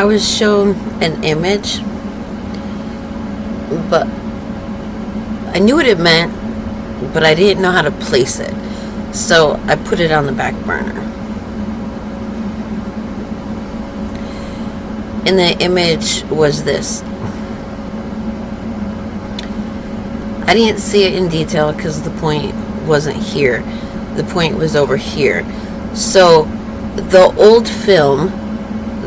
I was shown an image, but I knew what it meant, but I didn't know how to place it. So I put it on the back burner. And the image was this. I didn't see it in detail because the point wasn't here. The point was over here. So the old film,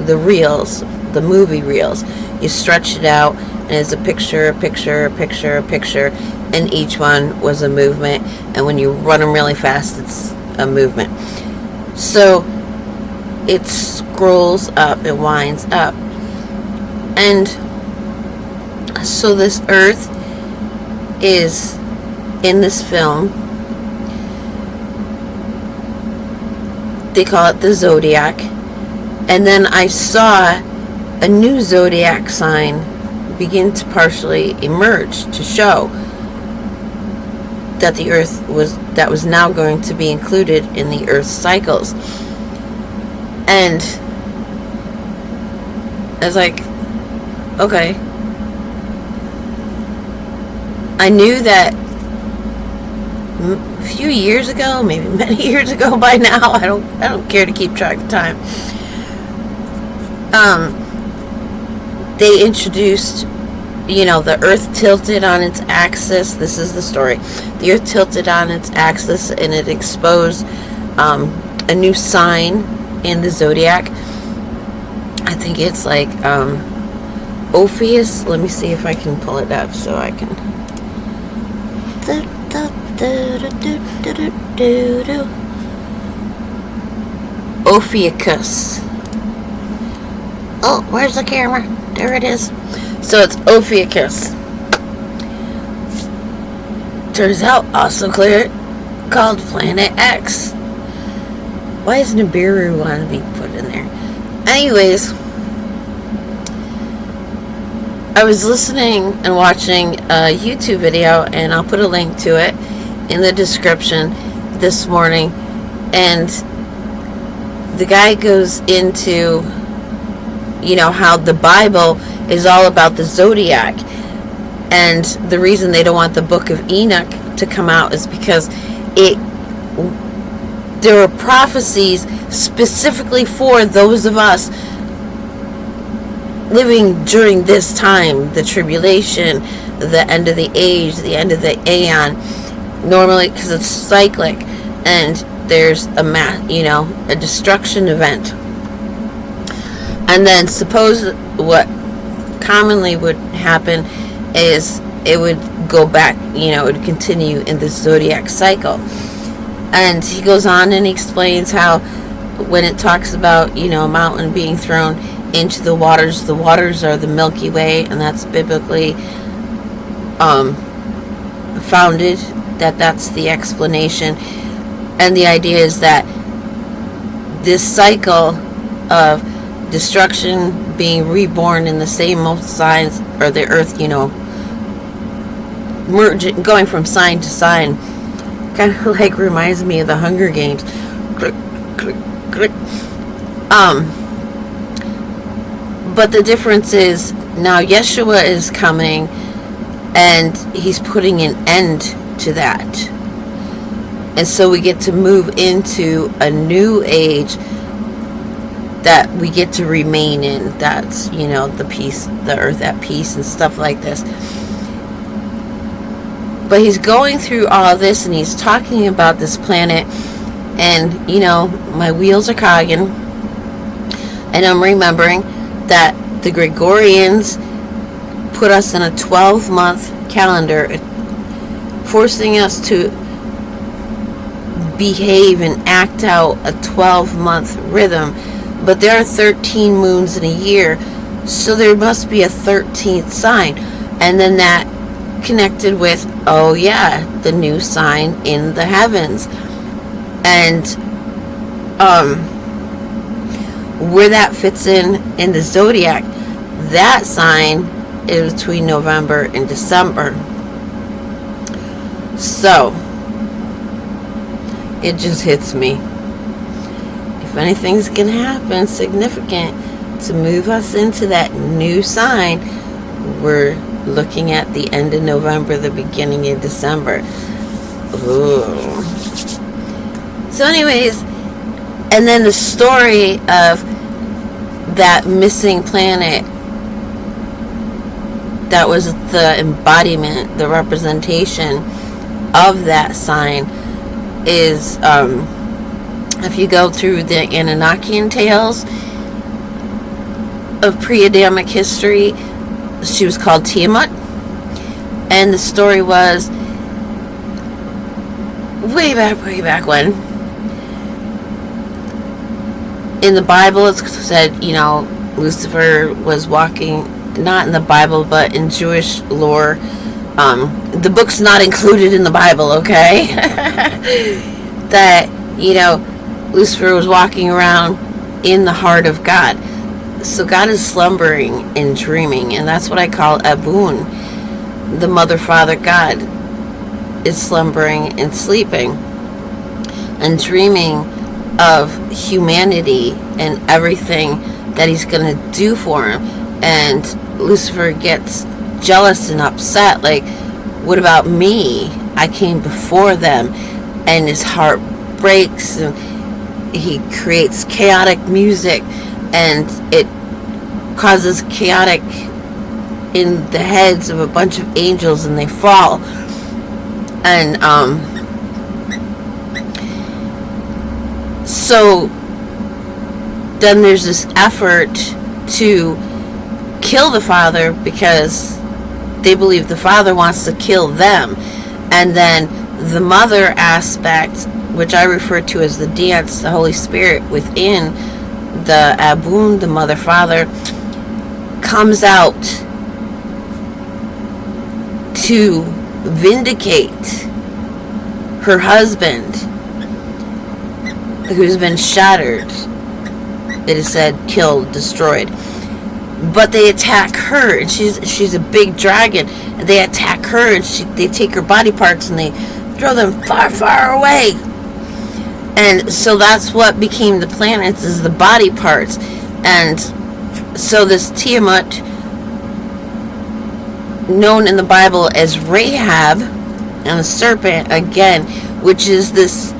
the reels, the movie reels, you stretch it out and it's a picture, a picture, a picture, a picture, and each one was a movement, and when you run them really fast it's a movement. So it scrolls up, it winds up, and so this earth is in this film. They call it the zodiac. And then I saw a new zodiac sign begin to partially emerge to show that the earth was now going to be included in the earth's cycles. And I was like, okay. I knew that a few years ago, maybe many years ago by now, I don't care to keep track of time. They introduced, the earth tilted on its axis. This is the story. The earth tilted on its axis and it exposed a new sign in the zodiac. I think it's like Ophius. Let me see if I can pull it up so I can. Ophiuchus. Oh, where's the camera? There it is. So it's Ophiuchus. Turns out, also clear, called Planet X. Why does Nabiru want to be put in there? Anyways, I was listening and watching a YouTube video, and I'll put a link to it in the description this morning. And the guy goes into, how the Bible is all about the zodiac. And the reason they don't want the book of Enoch to come out is because there are prophecies specifically for those of us living during this time, the tribulation, the end of the age, the end of the aeon, normally because it's cyclic, and there's a destruction event. And then suppose what commonly would happen is it would go back, it would continue in the zodiac cycle. And he goes on and he explains how when it talks about, a mountain being thrown into the waters are the Milky Way, and that's biblically founded, that's the explanation. And the idea is that this cycle of destruction being reborn in the same signs, or the earth, merging, going from sign to sign, kind of like reminds me of the Hunger Games. Click, click, click. But the difference is now Yeshua is coming, and he's putting an end to that. And so we get to move into a new age that we get to remain in. That's, the peace, the earth at peace and stuff like this. But he's going through all this, and he's talking about this planet, and, my wheels are cogging, and I'm remembering that the Gregorians put us in a 12-month calendar, forcing us to behave and act out a 12-month rhythm. But there are 13 moons in a year, so there must be a 13th sign. And then that connected with, the new sign in the heavens. And where that fits in the zodiac, that sign is between November and December. So it just hits me. If anything's gonna happen significant, to move us into that new sign. We're looking at the end of November, the beginning of December. Ooh. So anyways, and then the story of that missing planet that was the embodiment, the representation of that sign is, if you go through the Anunnakian tales of pre-Adamic history, she was called Tiamat, and the story was way back when. In the Bible, it's said, Lucifer was walking, not in the Bible, but in Jewish lore. The book's not included in the Bible, okay? That, Lucifer was walking around in the heart of God. So God is slumbering and dreaming, and that's what I call Abun. The Mother, Father, God is slumbering and sleeping and dreaming of humanity and everything that he's going to do for him. And Lucifer gets jealous and upset, like, what about me? I came before them. And his heart breaks, and he creates chaotic music, and it causes chaotic in the heads of a bunch of angels, and they fall. And so then there's this effort to kill the father because they believe the father wants to kill them. And then the mother aspect, which I refer to as the dance, the Holy Spirit within the Abun, the mother father, comes out to vindicate her husband, who's been shattered, it is said, killed, destroyed. But they attack her, and she's a big dragon, and they attack her, and they take her body parts and they throw them far away. And so that's what became the planets, is the body parts. And so this Tiamat, known in the Bible as Rahab and the serpent again, which is this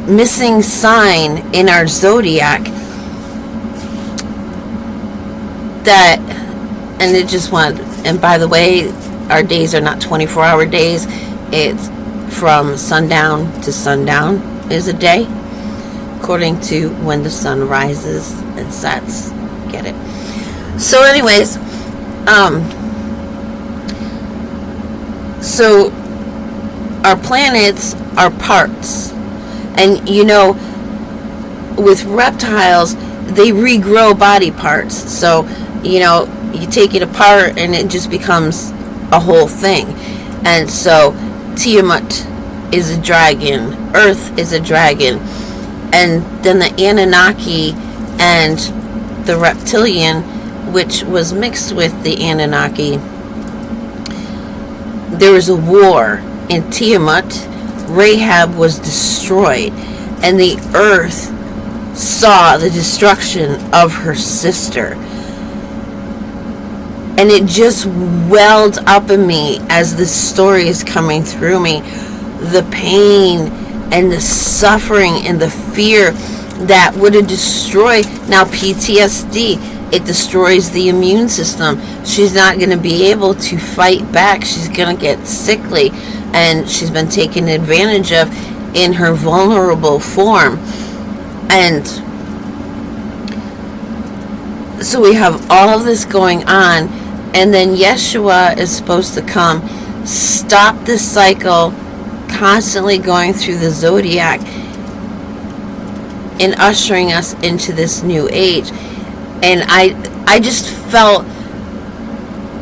missing sign in our zodiac, that, and it just went, and by the way, our days are not 24-hour days. It's from sundown to sundown is a day, according to when the sun rises and sets. Get it? So anyways, so our planets are parts. And with reptiles, they regrow body parts. So, you take it apart and it just becomes a whole thing. And so Tiamat is a dragon, Earth is a dragon, and then the Anunnaki and the reptilian, which was mixed with the Anunnaki, there was a war in Tiamat. Rahab was destroyed, and the earth saw the destruction of her sister. And it just welled up in me as this story is coming through me. The pain and the suffering and the fear that would have destroyed. Now PTSD, it destroys the immune system. She's not going to be able to fight back. She's going to get sickly. And she's been taken advantage of in her vulnerable form. And so we have all of this going on. And then Yeshua is supposed to come, stop this cycle, constantly going through the zodiac and ushering us into this new age. And I just felt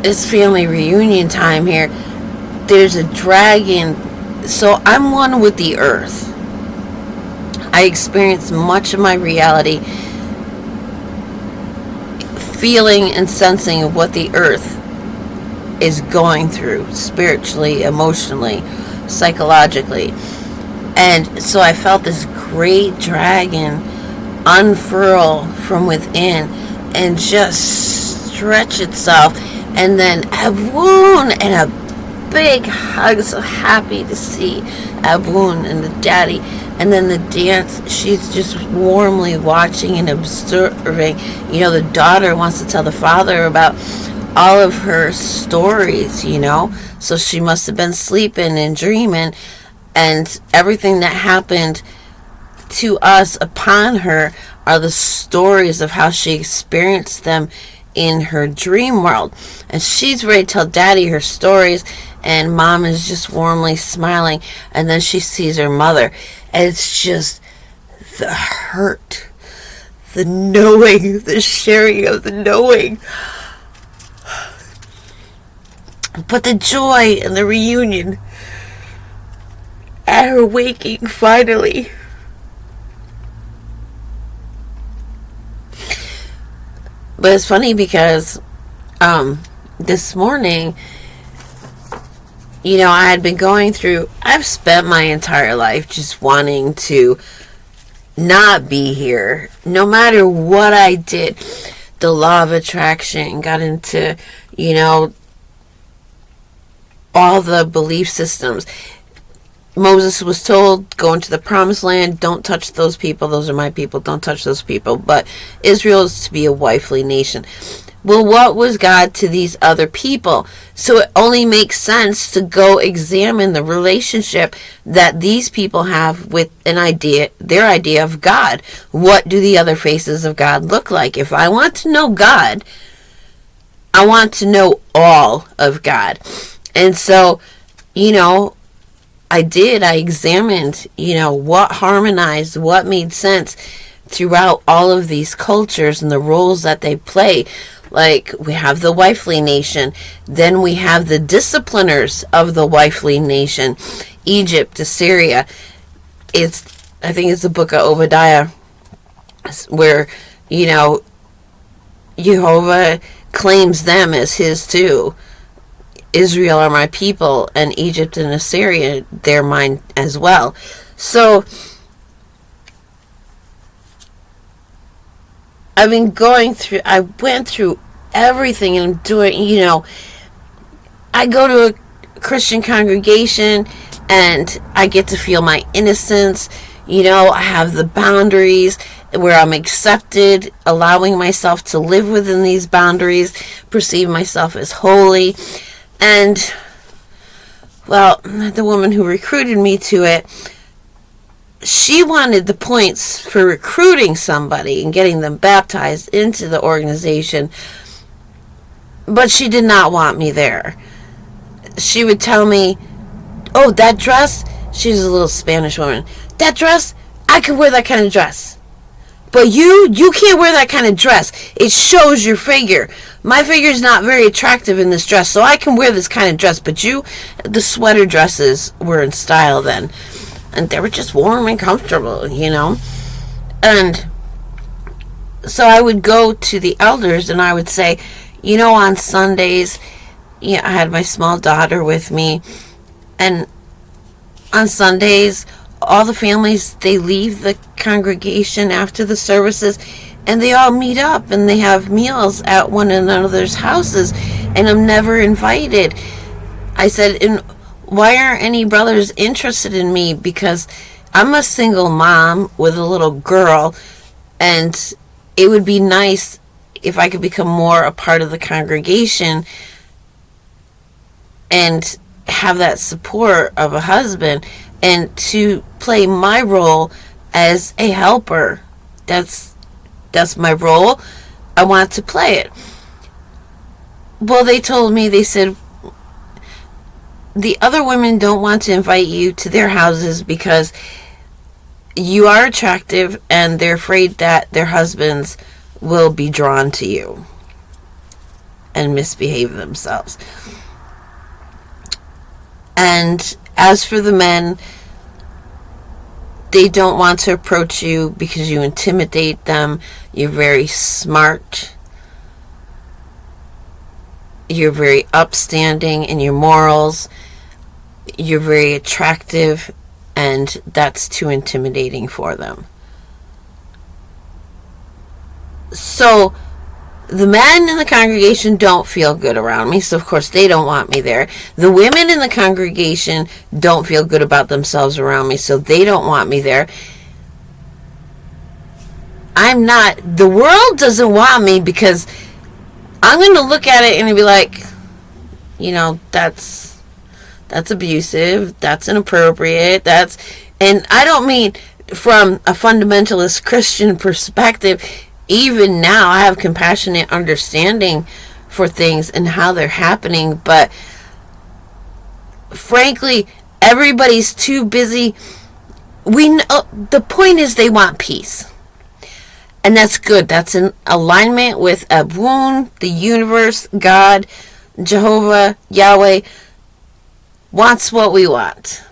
it's family reunion time here. There's a dragon. So I'm one with the earth. I experience much of my reality feeling and sensing of what the earth is going through spiritually, emotionally, psychologically. And so I felt this great dragon unfurl from within and just stretch itself, and then Abwoon, and a big hug. So happy to see Abwoon and the daddy. And then the dance, she's just warmly watching and observing. The daughter wants to tell the father about all of her stories, so she must have been sleeping and dreaming, and everything that happened to us upon her are the stories of how she experienced them in her dream world. And she's ready to tell daddy her stories, and mom is just warmly smiling. And then she sees her mother, and it's just the hurt, the knowing, the sharing of the knowing, but the joy and the reunion at her waking finally. But it's funny because this morning, I had been going through, I've spent my entire life just wanting to not be here. No matter what I did, the law of attraction, got into, all the belief systems. Moses was told, go into the promised land, don't touch those people, those are my people, don't touch those people. But Israel is to be a wifely nation. Well, what was God to these other people? So it only makes sense to go examine the relationship that these people have with their idea of God. What do the other faces of God look like? If I want to know God, I want to know all of God. And so, I examined, what harmonized, what made sense throughout all of these cultures and the roles that they play. Like, we have the wifely nation, then we have the discipliners of the wifely nation, Egypt, Assyria. I think it's the book of Obadiah, where, Jehovah claims them as his too. Israel are my people, and Egypt and Assyria, they're mine as well. So I went through everything, and I'm doing, I go to a Christian congregation and I get to feel my innocence. I have the boundaries where I'm accepted, allowing myself to live within these boundaries, perceive myself as holy. And, well, the woman who recruited me to it, she wanted the points for recruiting somebody and getting them baptized into the organization, but she did not want me there. She would tell me, oh, that dress, she's a little Spanish woman, that dress, I could wear that kind of dress. But you can't wear that kind of dress. It shows your figure. My figure is not very attractive in this dress, so I can wear this kind of dress. But the sweater dresses were in style then. And they were just warm and comfortable, And so I would go to the elders and I would say, on Sundays, I had my small daughter with me. And on Sundays, all the families, they leave the congregation after the services and they all meet up and they have meals at one another's houses, and I'm never invited. I said, and why aren't any brothers interested in me? Because I'm a single mom with a little girl, and it would be nice if I could become more a part of the congregation and have that support of a husband, and to play my role as a helper. That's my role. I want to play it. Well, they told me, they said, the other women don't want to invite you to their houses because you are attractive and they're afraid that their husbands will be drawn to you and misbehave themselves. And as for the men, they don't want to approach you because you intimidate them. You're very smart. You're very upstanding in your morals. You're very attractive, and that's too intimidating for them. So the men in the congregation don't feel good around me, so of course they don't want me there. The women in the congregation don't feel good about themselves around me, so they don't want me there. The world doesn't want me because I'm going to look at it and be like, that's abusive, that's inappropriate, and I don't mean from a fundamentalist Christian perspective. Even now, I have compassionate understanding for things and how they're happening, but frankly, everybody's too busy. The point is they want peace. And that's good. That's in alignment with a wound. The universe, God, Jehovah, Yahweh wants what we want.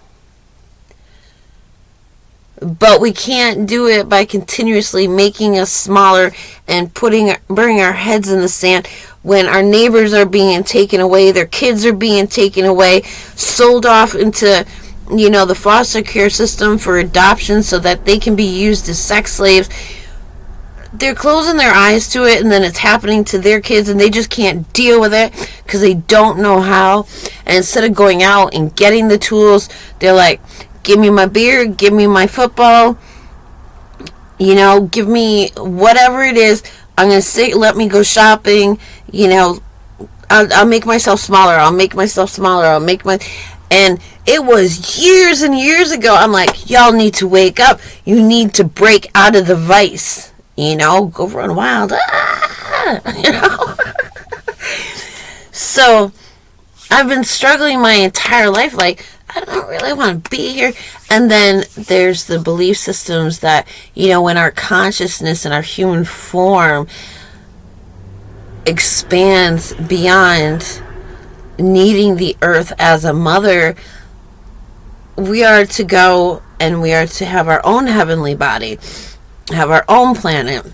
But we can't do it by continuously making us smaller and burying our heads in the sand when our neighbors are being taken away, their kids are being taken away, sold off into, the foster care system for adoption so that they can be used as sex slaves. They're closing their eyes to it, and then it's happening to their kids, and they just can't deal with it because they don't know how. And instead of going out and getting the tools, they're like, give me my beer, give me my football, give me whatever it is. I'm going to say, let me go shopping, I'll make myself smaller, and it was years and years ago. I'm like, y'all need to wake up. You need to break out of the vice, go run wild, So, I've been struggling my entire life, like, I don't really want to be here. And then there's the belief systems that, when our consciousness and our human form expands beyond needing the earth as a mother, we are to go and we are to have our own heavenly body, have our own planet.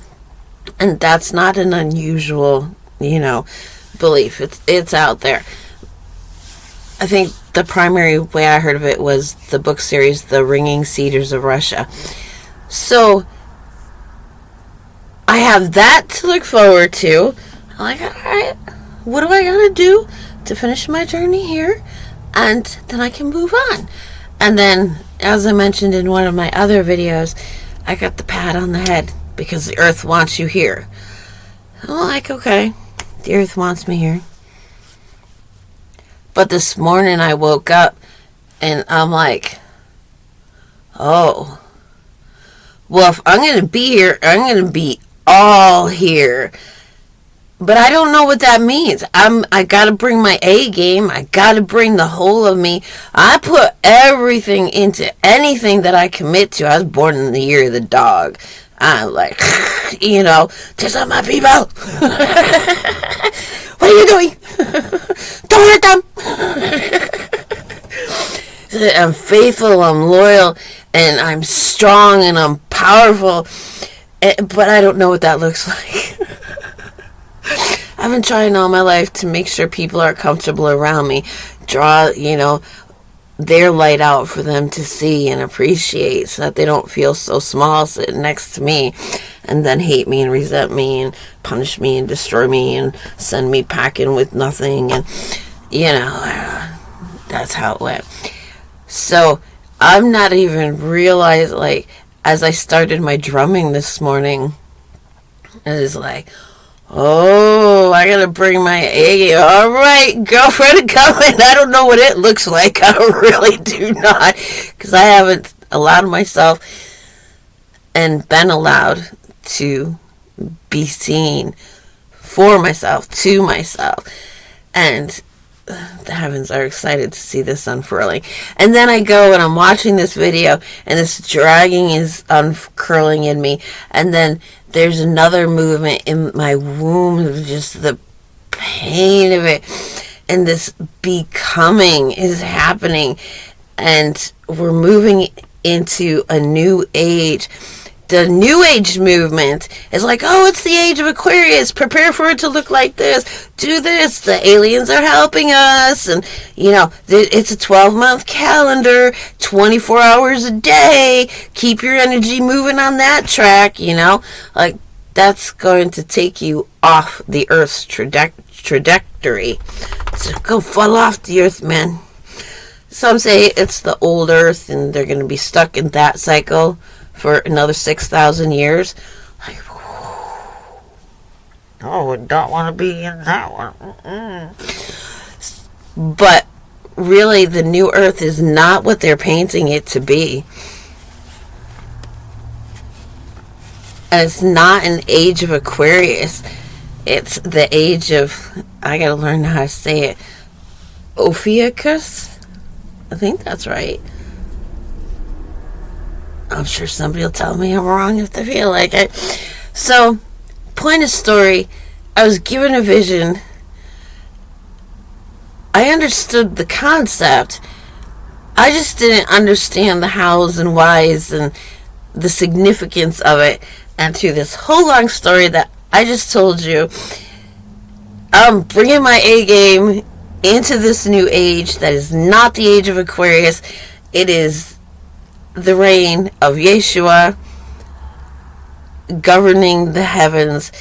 And that's not an unusual, belief. It's out there. I think the primary way I heard of it was the book series, The Ringing Cedars of Russia. So, I have that to look forward to. I'm like, alright, what do I gotta do to finish my journey here? And then I can move on. And then, as I mentioned in one of my other videos, I got the pat on the head because the earth wants you here. I'm like, okay, the earth wants me here. But this morning I woke up and I'm like, oh, well, if I'm going to be here, I'm going to be all here. But I don't know what that means. I got to bring my A game. I got to bring the whole of me. I put everything into anything that I commit to. I was born in the year of the dog. I'm like, just let my people. What are you doing? Don't hurt them. I'm faithful, I'm loyal, and I'm strong, and I'm powerful. But I don't know what that looks like. I've been trying all my life to make sure people are comfortable around me. Draw, their light out for them to see and appreciate so that they don't feel so small sitting next to me and then hate me and resent me and punish me and destroy me and send me packing with nothing. And, that's how it went. So I'm not even realizing, like, as I started my drumming this morning, it was like, oh, I gotta bring my A. All right, girlfriend coming. I don't know what it looks like. I really do not, because I haven't allowed myself and been allowed to be seen for myself, to myself. And the heavens are excited to see this unfurling. And then I go and I'm watching this video and this dragging is uncurling in me. And then there's another movement in my womb of just the pain of it. And this becoming is happening. And we're moving into a new age. The New Age movement is like, oh, it's the age of Aquarius. Prepare for it to look like this. Do this. The aliens are helping us. And, it's a 12-month calendar, 24 hours a day. Keep your energy moving on that track, Like, that's going to take you off the Earth's trajectory. So go fall off the Earth, man. Some say it's the old Earth and they're going to be stuck in that cycle for another 6,000 years. Like, I would not want to be in that one. But really, the new Earth is not what they're painting it to be. And it's not an age of Aquarius. It's the age of, I gotta learn how to say it, Ophiuchus? I think that's right. I'm sure somebody will tell me I'm wrong if they feel like it. So, point of story, I was given a vision. I understood the concept. I just didn't understand the hows and whys and the significance of it. And through this whole long story that I just told you, I'm bringing my A game into this new age that is not the age of Aquarius. It is the reign of Yeshua governing the heavens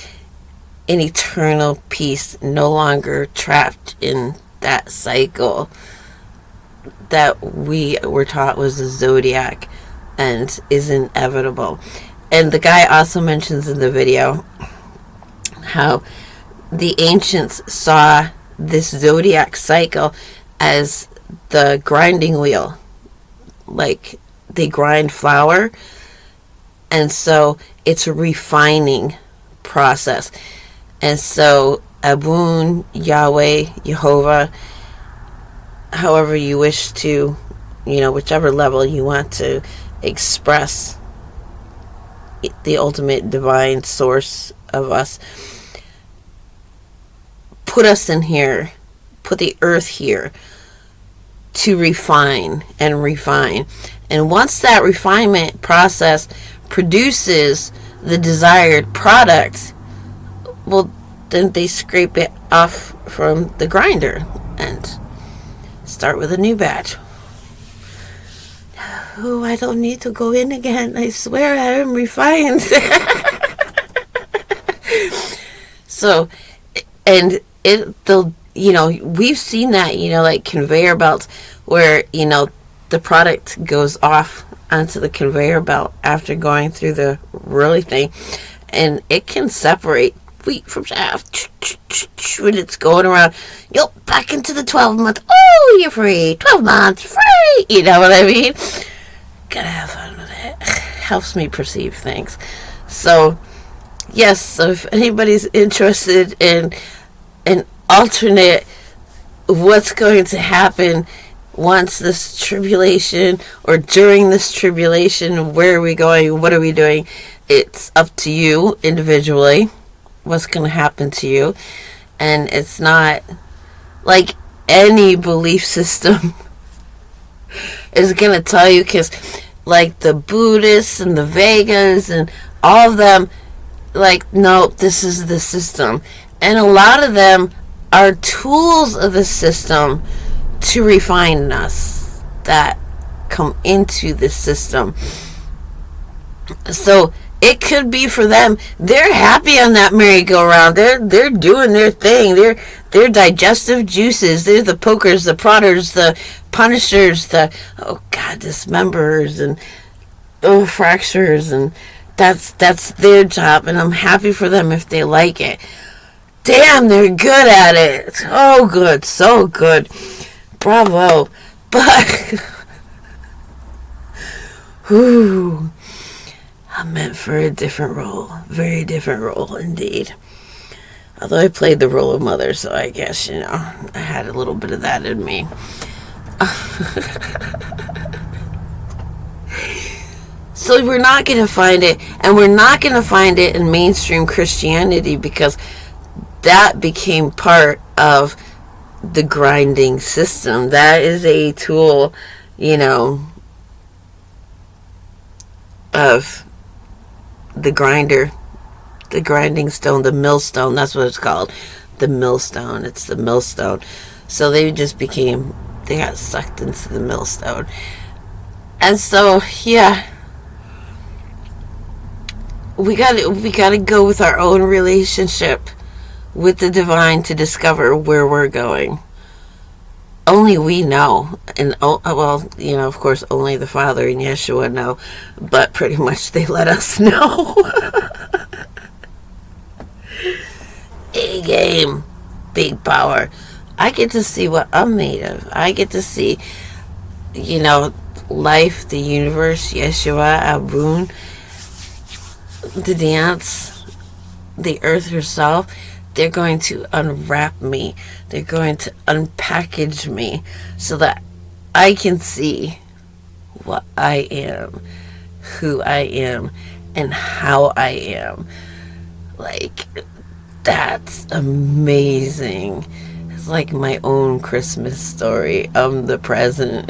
in eternal peace, no longer trapped in that cycle that we were taught was the zodiac and is inevitable. And the guy also mentions in the video how the ancients saw this zodiac cycle as the grinding wheel. Like they grind flour, and so it's a refining process. And so Abun, Yahweh, Jehovah, however you wish to, whichever level you want to express the ultimate divine source of us, put us in here, put the earth here to refine and refine. And once that refinement process produces the desired product, well, then they scrape it off from the grinder and start with a new batch. Oh, I don't need to go in again. I swear I am refined. So, and we've seen that, like conveyor belts where, the product goes off onto the conveyor belt after going through the rolling thing, and it can separate wheat from chaff when it's going around. Back into the 12-month. Oh, you're free. 12 months free. You know what I mean? Gotta have fun with it. Helps me perceive things. So, yes, so if anybody's interested in an alternate what's going to happen once this tribulation or during this tribulation, where are we going, what are we doing, it's up to you individually what's going to happen to you. And it's not like any belief system is going to tell you, because like the Buddhists and the Vegas and all of them, like, no, this is the system. And a lot of them are tools of the system to refine us that come into this system. So it could be for them, they're happy on that merry-go-round. They're doing their thing. They're digestive juices. They're the pokers, the prodders, the punishers, the dismemberers and fractures, and that's their job, and I'm happy for them if they like it. Damn, they're good at it. Oh, good, so good. Bravo. But I'm meant for a different role. Very different role indeed. Although I played the role of mother, so I guess, I had a little bit of that in me. So we're not going to find it, and we're not going to find it in mainstream Christianity, because that became part of the grinding system. That is a tool, of the grinder, the grinding stone, the millstone. That's what it's called, the millstone. It's the millstone. So they got sucked into the millstone. And so, yeah, we gotta go with our own relationship with the divine to discover where we're going. Only we know, and well, of course, only the Father and Yeshua know, but pretty much they let us know. A game, big power. I get to see what I'm made of. I get to see, life, the universe, Yeshua, Abun, the dance, the earth herself. They're going to unwrap me. They're going to unpackage me so that I can see what I am, who I am, and how I am. Like, that's amazing. It's like my own Christmas story. I'm the present,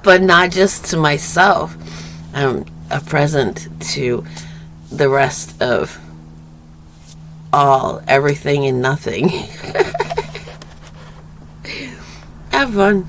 but not just to myself. I'm a present to the rest of everything and nothing. Have fun.